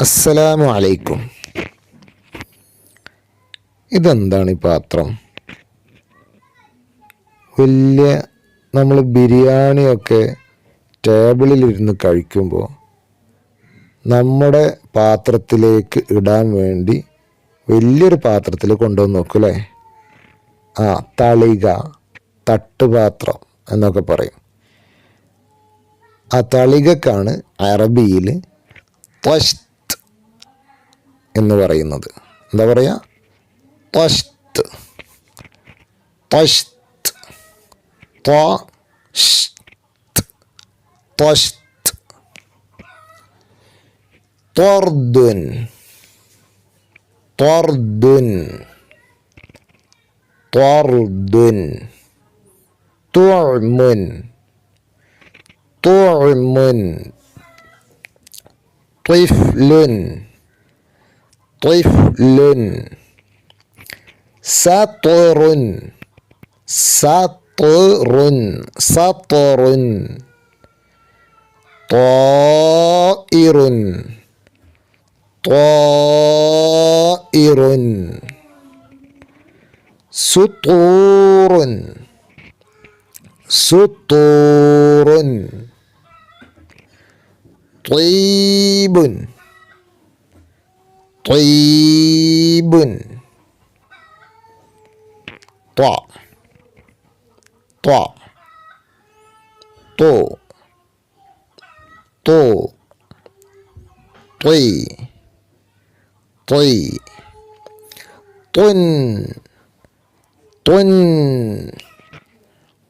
അസ്സലാമു അലൈക്കും. ഇതെന്താണ് ഈ പാത്രം? വലിയ നമ്മൾ ബിരിയാണിയൊക്കെ ടേബിളിലിരുന്ന് കഴിക്കുമ്പോൾ നമ്മുടെ പാത്രത്തിലേക്ക് ഇടാൻ വേണ്ടി വലിയൊരു പാത്രത്തിൽ കൊണ്ടുവന്ന് നോക്കും അല്ലേ? തളിക, തട്ടുപാത്രം എന്നൊക്കെ പറയും. ആ തളികക്കാണ് അറബിയിൽ ത്വഷ്ത് എന്ന് പറയുന്നത്. എന്താ പറയുക? ത്വഷ്ത്, ത്വഷ്ത്, ത്വഷ്ത്, ത്വർദുൻ, ത്വർദുൻ, ത്വർദുൻ, തുഅ്മുൻ, തുഅ്മുൻ, ത്വിഫ്ലുൻ, ത്വിഫ്ലുൻ, സത്റുൻ, സത്റുൻ, സത്റുൻ, ത്വാഇറുൻ, ത്വാഇറുൻ, സുത്തൂറുൻ, സുത്തൂറുൻ, ത്വയ്ബുൻ, ത്വയ്ബുൻ, ത്വ, ത്വ, തു, തു, ത്വയ്, ത്വയ്, തുൻ, തുൻ,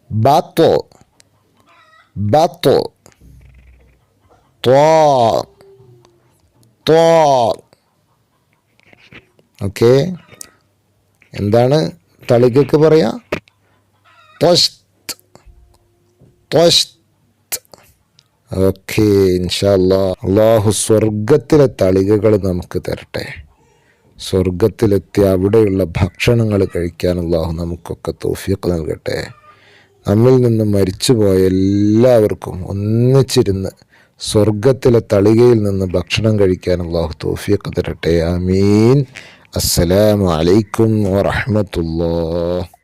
ബത്തു, ബത്തു, ത്വാ, ത്വാ. ഓക്കെ, എന്താണ് തളികക്ക് പറയാ? ത്വഷ്ത്, ത്വഷ്ത്. ഓക്കെ, ഇൻഷാ അല്ലാഹ്. അള്ളാഹു സ്വർഗത്തിലെ തളികകൾ നമുക്ക് തരട്ടെ. സ്വർഗത്തിലെത്തി അവിടെയുള്ള ഭക്ഷണങ്ങൾ കഴിക്കാൻ അള്ളാഹു നമുക്കൊക്കെ തൗഫീഖ് നൽകട്ടെ. നമ്മിൽ നിന്ന് മരിച്ചുപോയ എല്ലാവർക്കും ഒന്നിച്ചിരുന്ന് സ്വർഗത്തിലെ തളികയിൽ നിന്ന് ഭക്ഷണം കഴിക്കാൻ അള്ളാഹു തൗഫീഖ് തരട്ടെ. ആമീൻ. അസ്സലാമു അലൈക്കും വറഹ്മത്തുള്ളാഹി.